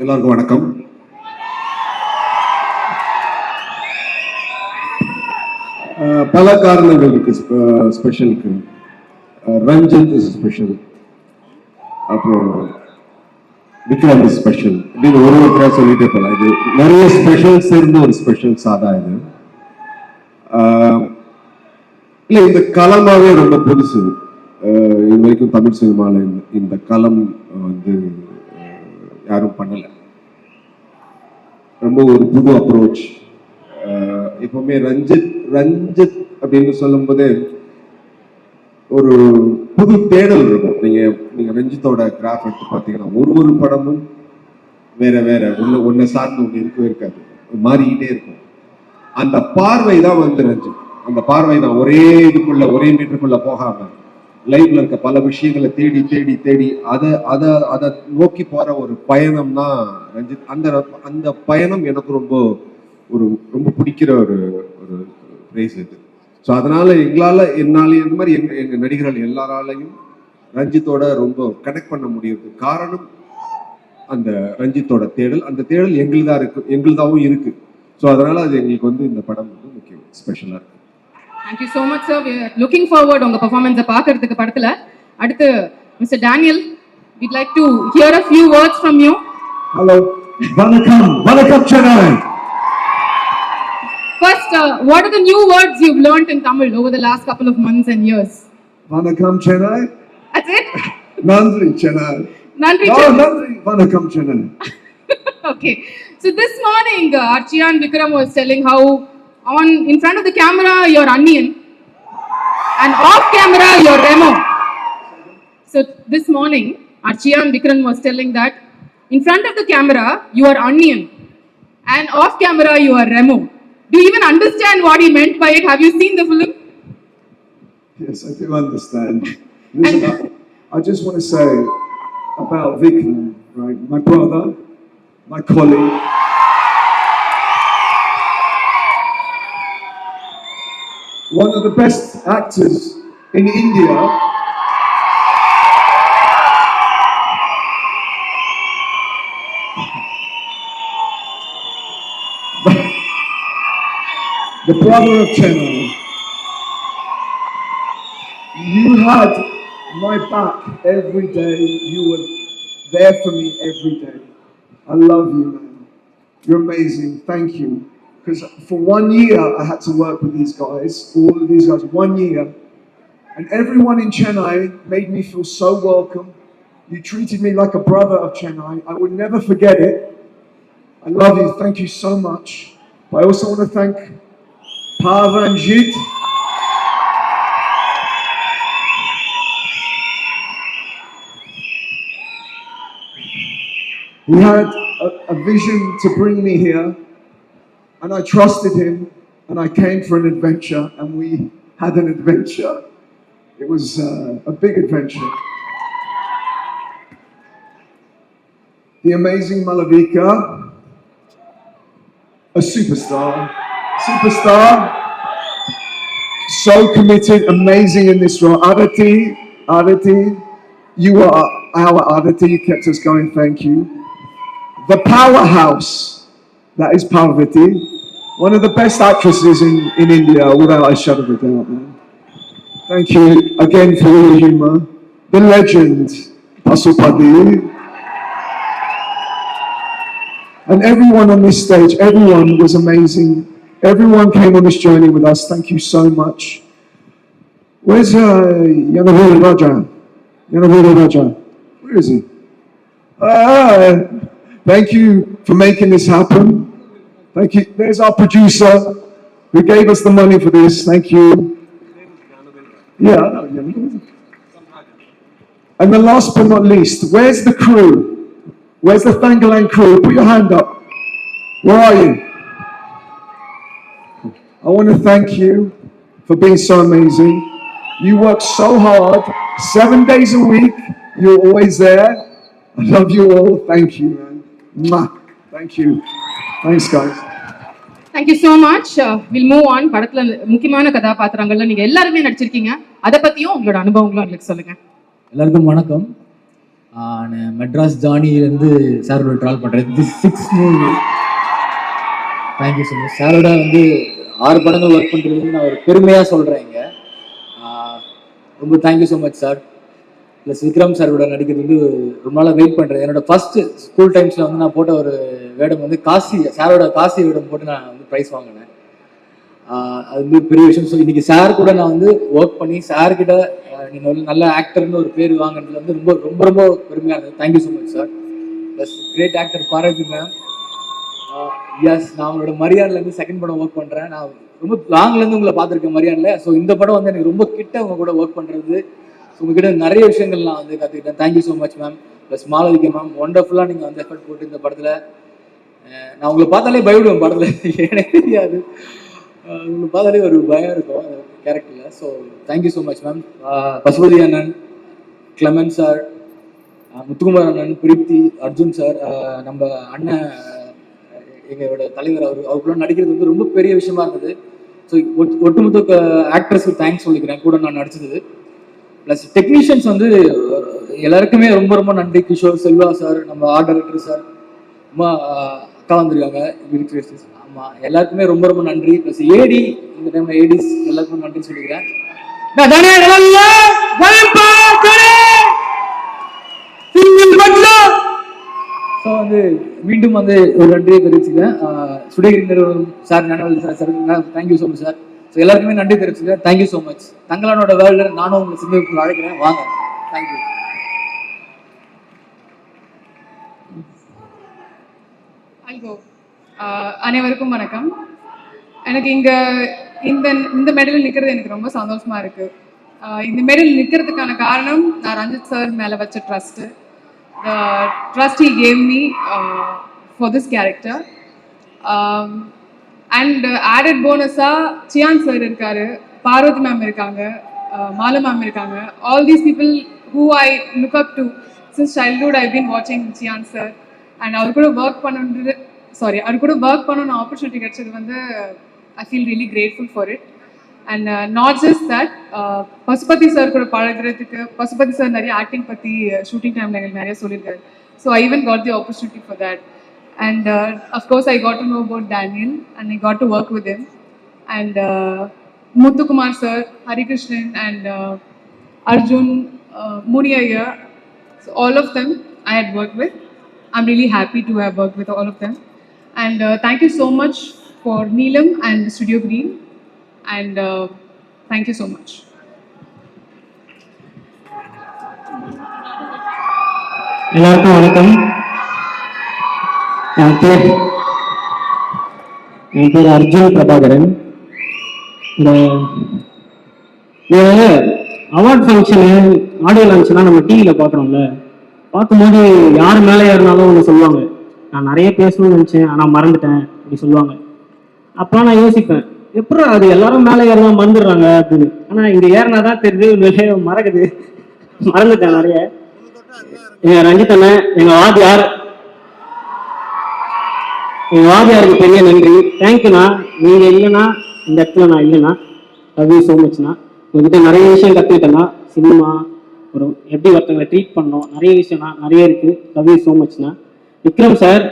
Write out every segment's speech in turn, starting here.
எல்லாருக்கும் வணக்கம். பல காரணங்கள் இருக்கு ஸ்பெஷலுக்கு. ரஞ்சித் இஸ் ஸ்பெஷல், அப்புறம் விக்ரம் இஸ் ஸ்பெஷல், இப்படின்னு ஒருத்தராக சொல்லிட்டே போகலாம். இது நிறைய ஸ்பெஷல்ஸ் இருந்து ஒரு ஸ்பெஷல் சாதா இது. இல்லை, இந்த களமாவே ரொம்ப புதுசு. இது வரைக்கும் தமிழ் சினிமாவில் இந்த களம் வந்து யாரும் பண்ணல. ரொம்ப ஒரு புது அப்ரோச். எப்பவுமே ரஞ்சித் அப்படின்னு சொல்லும் போதே ஒரு புது தேடல் இருக்கும். நீங்க ரஞ்சித்தோட கிராஃப் எடுத்து பார்த்தீங்கன்னா ஒரு படமும் வேற ஒன்ன சார்ந்து ஒன்று இருக்கவே இருக்காது, மாறிக்கிட்டே இருக்கும். அந்த பார்வை தான் வந்து ரஞ்சித். அந்த பார்வை தான் ஒரே இதுக்குள்ள ஒரே மீட்டருக்குள்ள போகாம லைஃப்ல இருக்க பல விஷயங்களை தேடி தேடி தேடி அதை நோக்கி போற ஒரு பயணம் தான் ரஞ்சித். அந்த பயணம் எனக்கு ரொம்ப பிடிக்கிற ஒரு பிளேஸ் இது. ஸோ அதனால என்னால இந்த மாதிரி எங்க நடிகர்கள் எல்லாராலையும் ரஞ்சித்தோட ரொம்ப கனெக்ட் பண்ண முடியுது. காரணம் அந்த ரஞ்சித்தோட தேடல். அந்த தேடல் எங்களுதாவும் இருக்கு. ஸோ அதனால அது எங்களுக்கு வந்து இந்த படம் வந்து முக்கியம், ஸ்பெஷலா இருக்கு. Thank you so much, sir. We are looking forward உங்க பெர்ஃபார்மன்ஸை பார்க்கிறதுக்கு படத்துல. அடுத்து mister Daniel, we'd like to hear a few words from you. Hello, vanakkam Chennai. First, what are the new words you've learned in Tamil over the last couple of months and years? Vanakkam Chennai. That's it? Nandri Chennai. Nandri No, Chennai. Nandri Vanakkam Chennai. Okay. So this morning, Archie and Vikram was telling how in front of the camera you're onion and off camera you're Remo. So this morning, Archie and Vikram was telling that in front of the camera you are onion and off camera you are Remo. Do you even understand what he meant by it? Have you seen the film? Yes, I do understand. Listen, I just want to say about Vikram, right? My brother, my colleague. One of the best actors in India. The brother of Chennai. You had my back every day. You were there for me every day. I love you, man. You're amazing. Thank you. Because for 1 year, I had to work with these guys, all of these guys, 1 year. And everyone in Chennai made me feel so welcome. You treated me like a brother of Chennai. I would never forget it. I love you. Thank you so much. But I also want to thank Paranjit. He had a vision to bring me here. And I trusted him, and I came for an adventure, and we had an adventure. It was a big adventure. The amazing Malavika, a superstar, so committed, amazing in this role. Aditi, you are our Aditi, you kept us going, thank you. The powerhouse, that is Parvati, one of the best actresses in India, without a shadow of a doubt, man. Thank you again for your humor. The legend, Pasupadi. And everyone on this stage, everyone was amazing. Everyone came on this journey with us. Thank you so much. Where's Yanavira Raja? Where is he? Thank you for making this happen. Thank you. There's our producer who gave us the money for this. Thank you. Yeah. And the last but not least, where's the crew? Where's the Thangalang crew? Put your hand up. Where are you? I want to thank you for being so amazing. You work so hard, 7 days a week. You're always there. I love you all. Thank you, man. Mwah. Thank you. Thanks, guys. Thank you so much. We'll move on. படத்துல முக்கியமான கதாபாத்திரங்கள்ல நீங்க எல்லாருமே நடிச்சிருக்கீங்க. அத பத்தியும் உங்களோட அனுபவங்களும் எங்களுக்கு சொல்லுங்க. எல்லாருக்கும் வணக்கம். நான் மெட்ராஸ் ஜானியிலேருந்து சாரோட ட்ராவல் பண்ணுறேன். This 6 movie. Thank you so much. சாரோட வந்து 6 படங்கள் ஒர்க் பண்ணுறது நான் ஒரு பெருமையாக சொல்கிறேன் இங்கே. ரொம்ப thank you so much sir. Plus Vikram சாரோட நடிக்கிறது வந்து ரொம்ப நாளாக வெயிட் பண்ணுறேன். என்னோட ஃபர்ஸ்ட் ஸ்கூல் டைம்ஸில் வந்து நான் போட்ட ஒரு வேடம் வந்து காசி, சாரோட காசி வேடம் போட்டு நான் வந்து ப்ரைஸ் வாங்கினேன். அது வந்து பெரிய விஷயம். ஸோ இன்னைக்கு சார் கூட நான் வந்து ஒர்க் பண்ணி சார்கிட்ட நீங்கள் வந்து நல்ல ஆக்டர்னு ஒரு பேர் வாங்கினதுல வந்து ரொம்ப ரொம்ப ரொம்ப பெருமையாக இருந்தது. Thank you so much sir. Plus great actor Bharathi ma'am. Yes, நான் அவங்களோட மரியாதைலேருந்து செகண்ட் படம் ஒர்க் பண்ணுறேன். நான் ரொம்ப லாங்லேருந்து உங்களை பார்த்துருக்கேன் மரியாதையில். ஸோ இந்த படம் வந்து எனக்கு ரொம்ப கிட்ட அவங்க கூட ஒர்க் பண்ணுறது. ஸோ உங்ககிட்ட நிறைய விஷயங்கள் நான் வந்து கற்றுக்கிட்டேன். Thank you so much ma'am. Plus Malavika ma'am, ஒண்டர்ஃபுல்லாக நீங்கள் வந்து எஃபர்ட் போட்டு இந்த படத்தில் நான் உங்களை பார்த்தாலே பயப்படுவேன் படத்தில். எனக்கு தெரியாது, உங்களை பார்த்தாலே ஒரு பயம் இருக்கும் அந்த கேரக்டரில். So thank you so much ma'am. Pasupathi அண்ணன், கிளமன் சார், முத்துக்குமார் அண்ணன், பிரீத்தி, அர்ஜுன் சார், நம்ம அண்ணன் எங்களோட தலைவர் அவருக்குள்ள நடிக்கிறது வந்து ரொம்ப பெரிய விஷயமா இருந்தது. ஸோ ஒட்டுமொத்த ஆக்ட்ரஸ்க்கு தேங்க்ஸ் சொல்லிக்கிறேன் கூட நான் நடிச்சது. ப்ளஸ் டெக்னீஷியன்ஸ் வந்து எல்லாருக்குமே ரொம்ப ரொம்ப நன்றி. கிஷோர், செல்வா சார், நம்ம ஆர்ட் டைரக்டர் சார், அம்மா அக்கா வந்திருக்காங்க, ஆமாம், எல்லாருக்குமே ரொம்ப ரொம்ப நன்றி. ப்ளஸ் ஏடி, இந்த டைம் ஏடிஸ் எல்லாருக்குமே நன்றி சொல்லிக்கிறேன். ஸோ வந்து மீண்டும் வந்து ஒரு நன்றியை தெரிவிச்சுக்கிறேன். சுடேகிரி நிறுவனம் sir, Gnanavalli sir, thank you so much sir. So எல்லாருக்குமே நன்றி தெரிவிச்சுக்கிறேன். Thank you so much. தங்களானோட வேர்ல்டு நானும் உங்களை சிந்தனைக்குள்ள அழைக்கிறேன், வாங்க. தேங்க்யூ. அனைவருக்கும் வணக்கம். எனக்கு இங்கே இந்த மெடல் நிற்கிறது எனக்கு ரொம்ப சந்தோஷமா இருக்கு. இந்த மெடல் நிற்கிறதுக்கான காரணம் நான் ரஞ்சித் சார் மேலே வச்ச trust. The trust he gave me for this character. And added bonus-ஆ சியான் சார் இருக்காரு, பார்வதி மேம் இருக்காங்க, மாலா மேம் இருக்காங்க. All these people who I look up to since childhood. I've been watching Chiyaan sir. And அவர் கூட ஒர்க் பண்ணணும்னு opportunity கிடைச்சது வந்து I feel really grateful for it. And not just that, Pasupathi sir கூட பழகிறதுக்கு, Pasupathi sir நிறைய acting பற்றி shooting டைமில் எங்களுக்கு நிறைய சொல்லியிருக்காரு. So I even got the opportunity for that. And of course I got to know about Daniel and I got to work with him. And Muthukumar sir, Harikrishnan and Arjun, Muniyaya, so all of them I had worked with. I'm really happy to have worked with all of them. And thank you so much for Neelam and Studio Green. And thank you so much. எல்லாருக்கும் வணக்கம். என் பேர் அர்ஜுன் பிரபாகரன். இந்த award function, audio லான்ச்லாம் நம்ம டிவியில் பார்க்குறோம்ல, பார்க்கும்போது யார் மேலே ஏறினாலும் ஒன்று சொல்லுவாங்க, நான் நிறைய பேசணும்னு நினச்சேன் ஆனால் மறந்துட்டேன் அப்படி சொல்லுவாங்க. அப்போ நான் யோசிப்பேன், எப்படி அது எல்லாரும் மேலே ஏறினா மறந்துடுறாங்க அப்படின்னு. ஆனால் இங்கே ஏறினா தான் தெரியுது மறக்குது, மறந்துட்டேன் நிறைய. எங்கள் ரஞ்சித் அண்ணன், எங்கள் வாதியாருக்கு பெரிய நன்றி. தேங்க்யூண்ணா. நீங்கள் இல்லைன்னா இந்த இடத்துல நான் இல்லைண்ணா. லவ் யூ ஸோ மச்ண்ணா. உங்ககிட்ட நிறைய விஷயம் கற்றுக்கிட்டேன்னா, சினிமா ஒரு எப்படி ஒருத்தவங்களை ட்ரீட் பண்ணோம், நிறைய விஷயம்னா நிறைய இருக்குது. லவ் யூ ஸோ மச்ண்ணா. விக்ரம் சார்,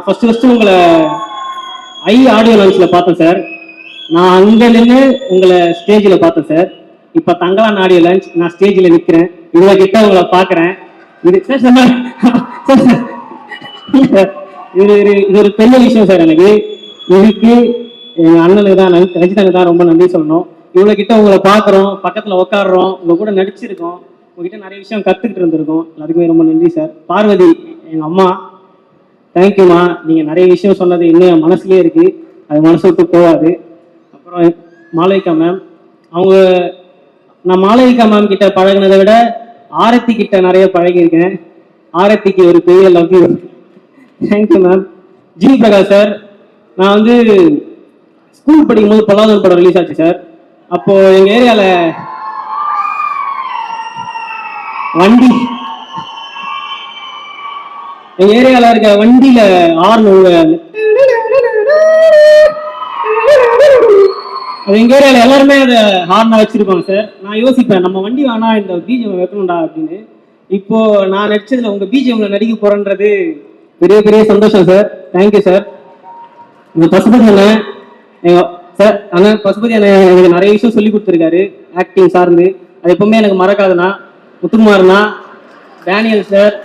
ஃபஸ்ட்டு உங்களை ஆடியோ லான்ச்சில் பார்த்தேன் சார். நான் அங்கே நின்று உங்களை ஸ்டேஜில் பார்த்தேன் சார். இப்போ தங்கலான் ஆடியோ லான்ச் நான் ஸ்டேஜில் நிற்கிறேன், இவங்ககிட்ட உங்களை பார்க்குறேன். இது ஒரு பெரிய விஷயம் சார். எனக்கு இதுக்கு எங்கள் அண்ணனுக்கு தான், ரஞ்சிதனுக்கு தான் ரொம்ப நன்றி சொல்லணும். இவ்வளோ கிட்ட உங்களை பார்க்குறோம், பக்கத்தில் உட்காடுறோம், உங்கள் கூட நடிச்சிருக்கோம், உங்ககிட்ட நிறைய விஷயம் கற்றுக்கிட்டு இருந்திருக்கோம். அதுக்குமே ரொம்ப நன்றி சார். பார்வதி, எங்கள் அம்மா, தேங்க்யூம்மா. நீங்கள் நிறைய விஷயம் சொன்னது இன்னும் என் மனசுலேயே இருக்குது, அது மனசு விட்டு போகாது. அப்புறம் மாளவிகா மேம், நான் மாளவிகா மேம் கிட்ட பழகினதை விட ஆரத்தி கிட்ட நிறைய பழகியிருக்கேன். ஆரத்திக்கு ஒரு பெரிய love you. Thank you ma'am. G Prakash sir, நான் வந்து ஸ்கூல் படிக்கும்போது பொல்லாதூர் படம் ரிலீஸ் ஆச்சு சார். அப்போ எங்கள் ஏரியாவில் இருக்க வண்டியில் அது எங்கள் ஏரியாவில் எல்லாருமே அதை ஹார்னாக வச்சிருப்பாங்க சார். நான் யோசிப்பேன், நம்ம வண்டி வேணா இந்த பிஜிஎம் வைக்கணும்டா அப்படின்னு. இப்போ நான் நடிச்சதுல உங்க பிஜிஎம்ல நடிக்க போறேன்றது பெரிய பெரிய சந்தோஷம் சார். Thank you sir. இந்த பசுபதி அண்ணன் சார் அண்ணன் பசுபதி அண்ணன் எனக்கு நிறைய விஷயம் சொல்லி கொடுத்துருக்காரு ஆக்டிங் சார்ந்து. அது எப்பவுமே எனக்கு மறக்காதுண்ணா. முத்துக்குமார்ண்ணா, டேனியல் சார்,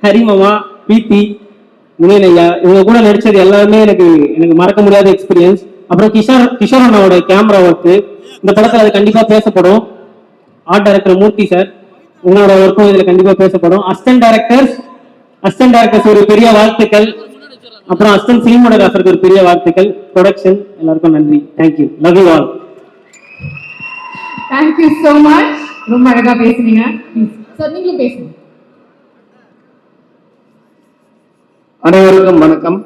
ஹரிமாமா, பீத்தி, முனியன் ஐயா, இவங்க கூட நடிச்சது எல்லாருமே எனக்கு மறக்க முடியாத எக்ஸ்பீரியன்ஸ். அப்புறம் கிஷோர் அண்ணாவோட கேமரா ஒர்க்கு இந்த படத்துல அது கண்டிப்பா பேசப்படும். ஆர்ட் டைரக்டர் மூர்த்தி சார், உங்களோட ஒர்க்கும் இதுல கண்டிப்பா பேசப்படும். அசிஸ்டன்ட் டைரக்டர்ஸ் ஒரு பெரிய வாழ்த்துக்கள். அப்புறம் அசிஸ்டன்ட் சினிமாட்டோகிராஃபருக்கு ஒரு பெரிய வாழ்த்துக்கள். ப்ரொடக்ஷன் எல்லாருக்கும் நன்றி. Thank you. Love you all. Thank you so much. ரொம்ப அழகா பேசுனீங்க. சார் நீங்களும் பேசுங்க. அனைவருக்கும் வணக்கம்.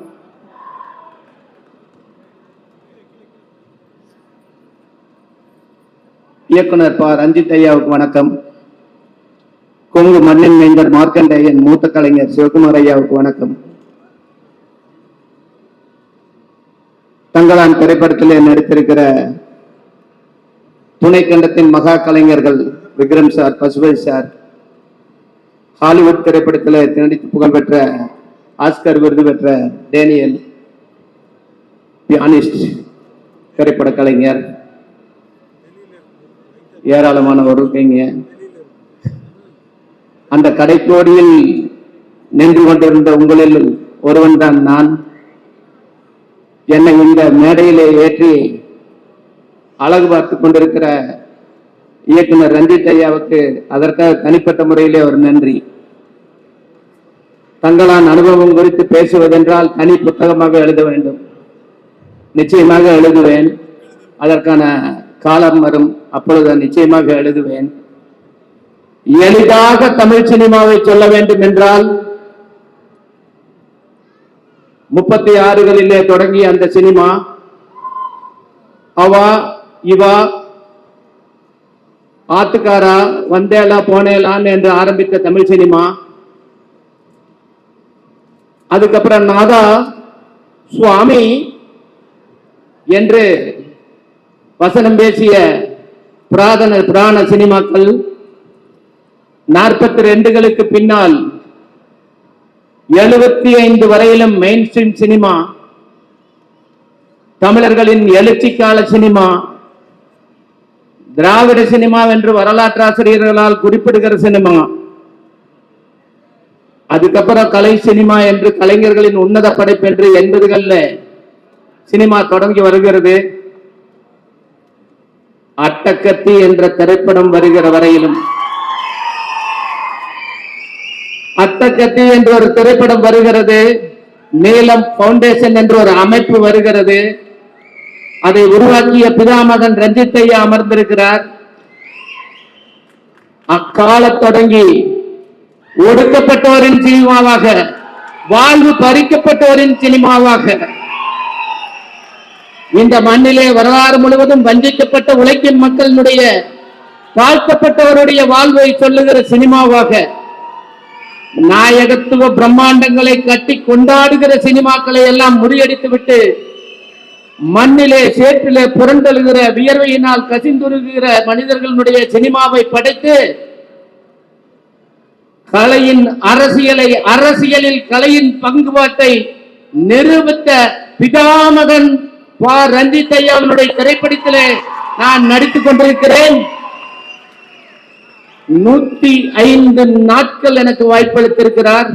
இயக்குனர் ப. ரஞ்சித் ஐயாவுக்கு வணக்கம். கொங்கு மண்ணின் மைந்தர் மார்க்கண்டேயன் மூத்த கலைஞர் சிவகுமார் ஐயாவுக்கு வணக்கம். தங்களான் திரைப்படத்திலே நடித்திருக்கிற துணை கண்டத்தின் மகா கலைஞர்கள் Vikram sir, Pasupathi sir, Hollywood திரைப்படத்தில் நடித்து புகழ்பெற்ற ஆஸ்கர் விருது பெற்ற டேனியல், பியானிஸ்ட், திரைப்பட கலைஞர், ஏராளமானவர் இருக்கீங்க. அந்த கடைக்கோடியில் நின்று கொண்டிருந்த உங்களில் ஒருவன் தான் நான். என்னை இந்த மேடையிலே ஏற்றி அழகு பார்த்து கொண்டிருக்கிற இயக்குனர் ரஞ்சித் ஐயாவுக்கு அதற்காக தனிப்பட்ட முறையிலே ஒரு நன்றி. தங்களான் அனுபவம் குறித்து பேசுவதென்றால் தனி புத்தகமாக எழுத வேண்டும். நிச்சயமாக எழுதுவேன். அதற்கான காலம் வரும், அப்பொழுது நிச்சயமாக எழுதுவேன். எளிதாக தமிழ் சினிமாவை சொல்ல வேண்டும் என்றால் 36களிலே தொடங்கிய அந்த சினிமா அவா இவா ஆத்துக்காரா வந்தேலா போனேலான் என்று ஆரம்பித்த தமிழ் சினிமா, அதுக்கப்புறம் நாதா சுவாமி என்று வசனம் பேசிய புராண சினிமாக்கள், 42களுக்கு பின்னால் 75 வரையிலும் மெயின் ஸ்ட்ரீம் சினிமா, தமிழர்களின் எழுச்சி கால சினிமா, திராவிட சினிமா என்று வரலாற்றாசிரியர்களால் குறிப்பிடுகிற சினிமா, அதுக்கப்புறம் கலை சினிமா என்று கலைஞர்களின் உன்னத படைப்பு என்று 80களில் சினிமா தொடங்கி வருகிறது. அட்டக்கத்தி என்ற திரைப்படம் வருகிற வரையிலும், அட்டக்கத்தி என்ற ஒரு திரைப்படம் வருகிறது. நீலம் பவுண்டேஷன் என்ற ஒரு அமைப்பு வருகிறது. அதை உருவாக்கிய பிதாமகன் ரஞ்சித் ஐயா அமர்ந்திருக்கிறார். அக்கால தொடங்கி ஒடுக்கப்பட்டோரின் சினிமாவாக, வாழ்வு பறிக்கப்பட்டோரின் சினிமாவாக, இந்த மண்ணிலே வரலாறு முழுவதும் வஞ்சிக்கப்பட்ட உழைக்கும் மக்களினுடைய தாழ்த்தப்பட்டவருடைய வாழ்வை சொல்லுகிற சினிமாவாக, நாயகத்துவ பிரம்மாண்டங்களை கட்டி கொண்டாடுகிற சினிமாக்களை எல்லாம் முறியடித்து விட்டு மண்ணிலே சேற்றிலே புரண்டெழுகிற வியர்வையினால் கசிந்துருகிற மனிதர்களுடைய சினிமாவை படைத்து கலையின் அரசியலில் கலையின் பங்குபாட்டை நிரூபித்த பிதாமகன் ப. ரஞ்சித் ஐயாவுடைய திரைப்படத்திலே நான் நடித்துக் கொண்டிருக்கிறேன். 105 நாட்கள் எனக்கு வாய்ப்பளித்திருக்கிறார்.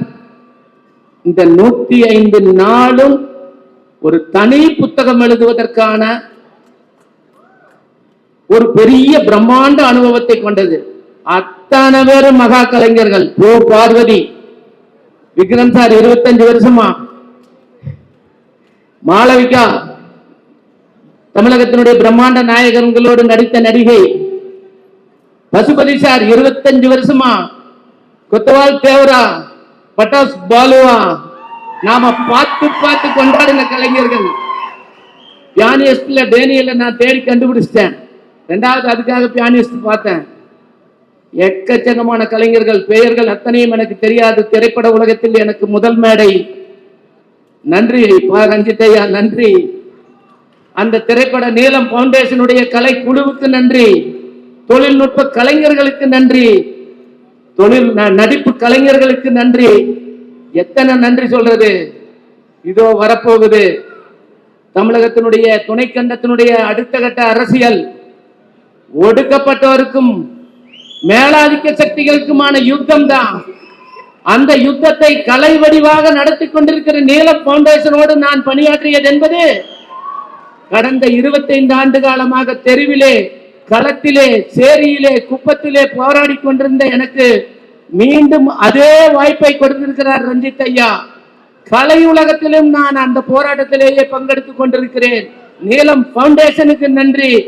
இந்த 105 நாளும் ஒரு தனி புத்தகம் எழுதுவதற்கான ஒரு பெரிய பிரம்மாண்ட அனுபவத்தை கொண்டது. அத்தனை பேரும் மகா கலைஞர்கள். ஓ பார்வதி, விக்ரம் சார் 25 வருஷமா, மாளவிகா தமிழகத்தினுடைய பிரம்மாண்ட நாயகர்களோடு நடித்த நடிகை, பசுபதி சார் 25 வருஷமா, கொத்தவால் தேவரா, பட்டாஸ் பாலுவா, நாம பார்த்து கொண்டாடின கலைஞர்கள். பியானிஸ்ட்ல டேனியல்ல நான் தேடி கண்டுபிடிச்சிட்டேன். 2வது அதுக்காக பியானிஸ்ட் பார்த்தேன். எக்கச்சக்கமான கலைஞர்கள், பெயர்கள் அத்தனையும் எனக்கு தெரியாது. திரைப்பட உலகத்தில் எனக்கு முதல் மேடை. நன்றி ப. ரஞ்சித் ஐயா, நன்றி. அந்த திரைப்பட நீலம் பவுண்டேஷனுடைய கலை குழுவுக்கு நன்றி, தொழில்நுட்ப கலைஞர்களுக்கு நன்றி, நடிப்பு கலைஞர்களுக்கு நன்றி. எத்தனை நன்றி சொல்றது? இதோ வரப்போகுது தமிழகத்தினுடைய துணைக்கண்டத்தினுடைய அடுத்த கட்ட அரசியல். ஒடுக்கப்பட்டவருக்கும் மேலாதிக்க சக்திகளுக்குமான யுத்தம் தான். அந்த யுத்தத்தை கலை வடிவாக நடத்தி கொண்டிருக்கிற நீலம் பவுண்டேஷனோடு நான் பணியாற்றியது என்பது கடந்த 25 ஆண்டு காலமாக தெருவிலே, களத்திலே, சேரியிலே, குப்பத்திலே போராடி கொண்டிருந்த எனக்கு மீண்டும் அதே வாய்ப்பை கொடுத்திருக்கிறார் ரஞ்சித் ஐயா. கலை உலகத்திலும் நான் அந்த போராட்டத்திலேயே பங்கெடுத்துக் கொண்டிருக்கிறேன். நீலம் பவுண்டேஷனுக்கு நன்றி.